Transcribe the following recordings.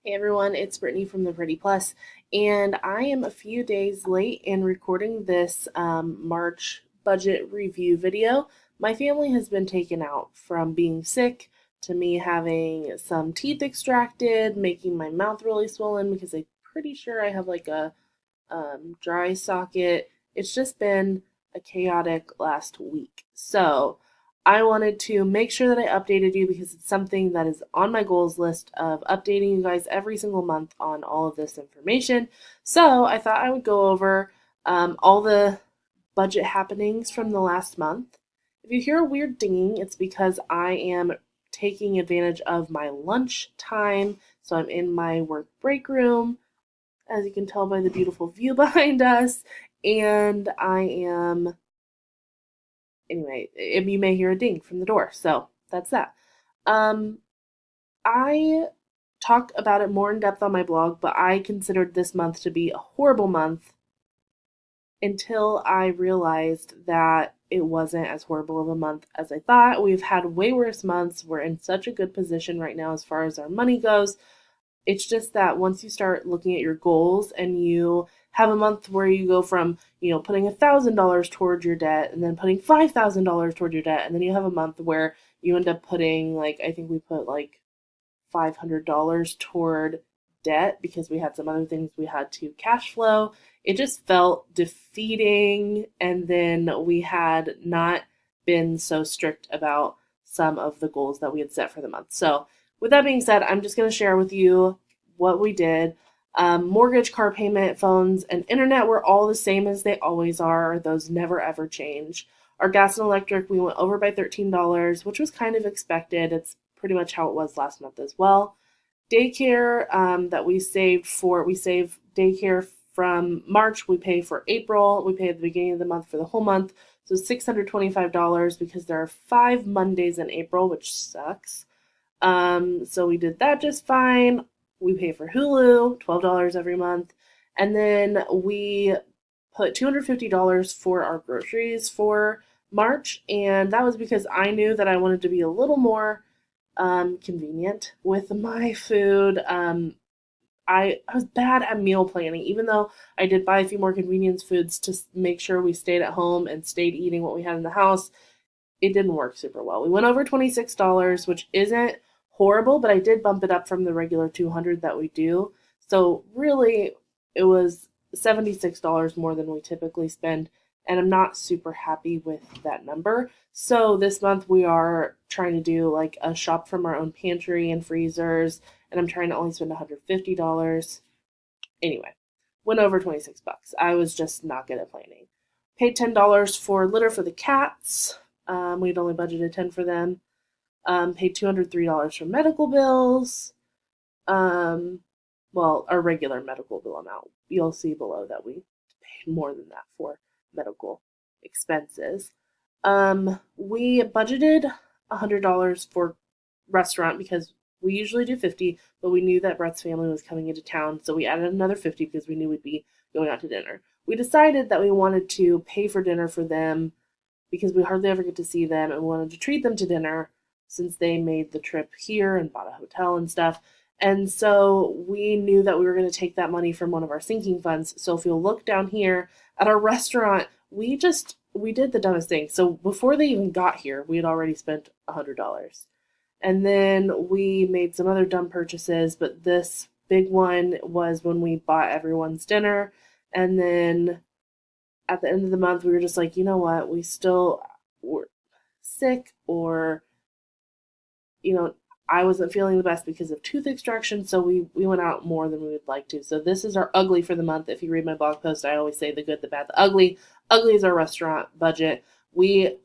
Hey everyone, it's Brittany from the Pretty Plus, and I am a few days late in recording this March budget review video. My family has been taken out from being sick to me having some teeth extracted, making my mouth really swollen because I'm pretty sure I have like a dry socket. It's just been a chaotic last week. So I wanted to make sure that I updated you because it's something that is on my goals list of updating you guys every single month on all of this information. So I thought I would go over all the budget happenings from the last month. If you hear a weird dinging, it's because I am taking advantage of my lunch time. So I'm in my work break room, as you can tell by the beautiful view behind us. And I am, anyway, you may hear a ding from the door. So that's that. Um, I talk about it more in depth on my blog, but I considered this month to be a horrible month until I realized that it wasn't as horrible of a month as I thought. We've had way worse months. We're in such a good position right now as far as our money goes. It's just that once you start looking at your goals and you have a month where you go from, putting $1,000 toward your debt and then putting $5,000 toward your debt, and then you have a month where you end up putting, like, I think we put like $500 toward debt because we had some other things we had to cash flow. It just felt defeating, and then we had not been so strict about some of the goals that we had set for the month. So, with that being said, I'm just going to share with you what we did. Mortgage, car payment, phones, and internet were all the same as they always are. Those never ever change. Our gas and electric, we went over by $13, which was kind of expected. It's pretty much how it was last month as well. Daycare that we save daycare from March, we pay for April, we pay at the beginning of the month for the whole month. So $625 because there are 5 Mondays in April, which sucks. So we did that just fine. We pay for Hulu, $12 every month. And then we put $250 for our groceries for March. And that was because I knew that I wanted to be a little more convenient with my food. I was bad at meal planning, even though I did buy a few more convenience foods to make sure we stayed at home and stayed eating what we had in the house. It didn't work super well. We went over $26, which isn't horrible, but I did bump it up from the regular 200 that we do. So really, it was $76 more than we typically spend, and I'm not super happy with that number. So this month we are trying to do like a shop from our own pantry and freezers, and I'm trying to only spend $150. Anyway, went over 26 bucks. I was just not good at planning. Paid $10 for litter for the cats. We'd only budgeted 10 for them. Paid $203 for medical bills. Um, well, our regular medical bill amount. You'll see below that we paid more than that for medical expenses. We budgeted $100 for restaurant because we usually do 50, but we knew that Brett's family was coming into town, so we added another 50 because we knew we'd be going out to dinner. We decided that we wanted to pay for dinner for them because we hardly ever get to see them, and we wanted to treat them to dinner since they made the trip here and bought a hotel and stuff. And so we knew that we were going to take that money from one of our sinking funds. So if you'll look down here at our restaurant, we did the dumbest thing. So before they even got here, we had already spent $100. And then we made some other dumb purchases, but this big one was when we bought everyone's dinner. And then at the end of the month, we were just like, you know what, we still were sick, or, I wasn't feeling the best because of tooth extraction, so we went out more than we would like to. So this is our ugly for the month. If you read my blog post, I always say the good, the bad, the ugly. Ugly is our restaurant budget. We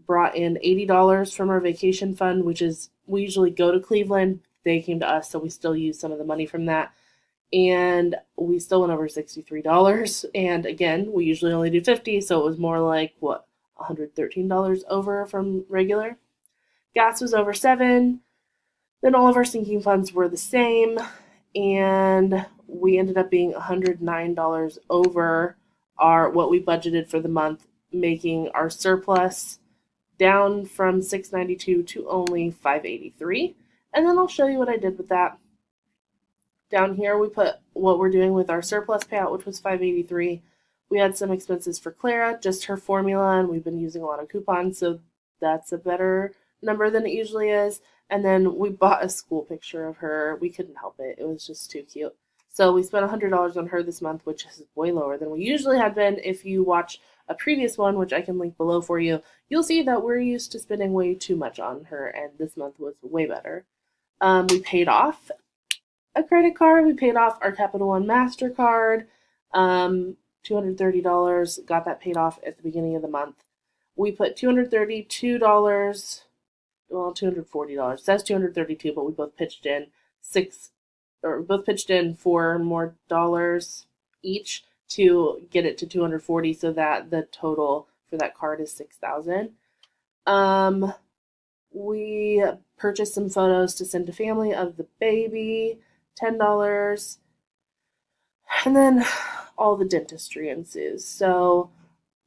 brought in $80 from our vacation fund, which is, we usually go to Cleveland. They came to us, so we still use some of the money from that. And we still went over $63. And again, we usually only do 50, so it was more like, what, $113 over from regular. Gas was over 7. Then all of our sinking funds were the same, and we ended up being $109 over our what we budgeted for the month, making our surplus down from $692 to only $583. And then I'll show you what I did with that. Down here we put what we're doing with our surplus payout, which was $583. We had some expenses for Clara, just her formula, and we've been using a lot of coupons, so that's a better number than it usually is. And then we bought a school picture of her. We couldn't help it. It was just too cute. So we spent $100 on her this month, which is way lower than we usually had been. If you watch a previous one, which I can link below for you, you'll see that we're used to spending way too much on her, and this month was way better. We paid off a credit card. We paid off our Capital One MasterCard. $230, got that paid off at the beginning of the month. We put $232, well, $240. It says $232, but we both pitched in $4 more dollars each to get it to $240, so that the total for that card is $6,000. We purchased some photos to send to family of the baby, $10. And then all the dentistry ensues. So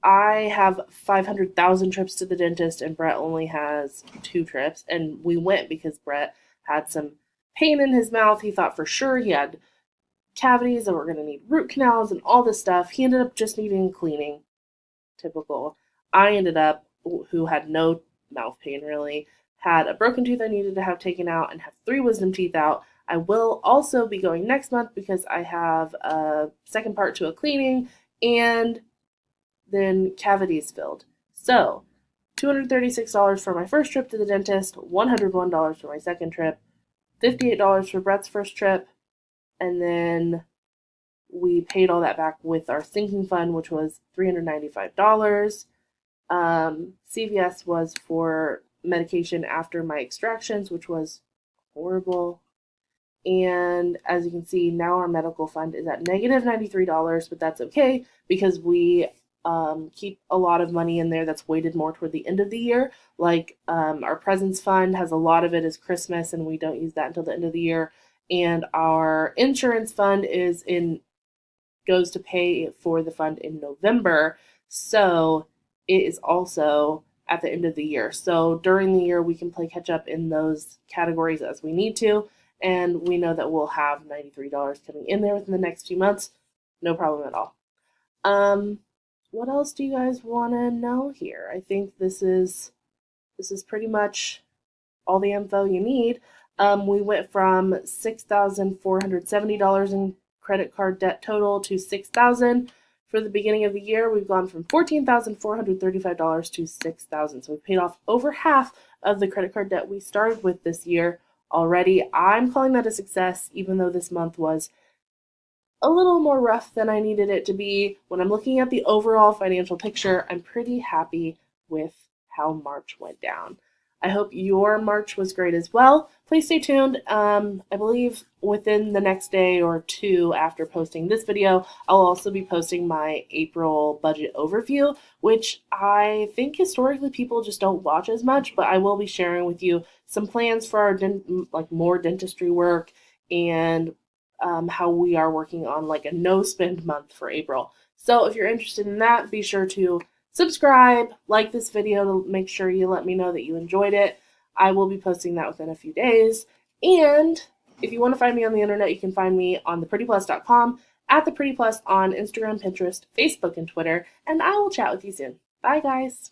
I have 500,000 trips to the dentist, and Brett only has 2 trips. And we went because Brett had some pain in his mouth. He thought for sure he had cavities and we're going to need root canals and all this stuff. He ended up just needing cleaning. Typical. I ended up, who had no mouth pain really, had a broken tooth I needed to have taken out and have 3 wisdom teeth out. I will also be going next month because I have a second part to a cleaning and then cavities filled. So $236 for my first trip to the dentist, $101 for my second trip, $58 for Brett's first trip, and then we paid all that back with our sinking fund, which was $395. CVS was for medication after my extractions, which was horrible. And as you can see, now our medical fund is at negative $93, but that's okay because we keep a lot of money in there that's weighted more toward the end of the year. Like our presents fund has a lot of it is Christmas, and we don't use that until the end of the year. And our insurance fund goes to pay for the fund in November, so it is also at the end of the year. So during the year, we can play catch up in those categories as we need to. And we know that we'll have $93 coming in there within the next few months. No problem at all. What else do you guys want to know here? I think this is pretty much all the info you need. We went from $6,470 in credit card debt total to $6,000. For the beginning of the year, we've gone from $14,435 to $6,000. So we paid off over half of the credit card debt we started with this year already. I'm calling that a success, even though this month was a little more rough than I needed it to be. When I'm looking at the overall financial picture, I'm pretty happy with how March went down. I hope your March was great as well. Please stay tuned. I believe within the next day or 2 after posting this video, I'll also be posting my April budget overview, which I think historically people just don't watch as much, but I will be sharing with you some plans for our more dentistry work and how we are working on like a no spend month for April. So if you're interested in that, be sure to subscribe, like this video to make sure you let me know that you enjoyed it. I will be posting that within a few days. And if you want to find me on the internet, you can find me on theprettyplus.com, at theprettyplus on Instagram, Pinterest, Facebook, and Twitter. And I will chat with you soon. Bye, guys.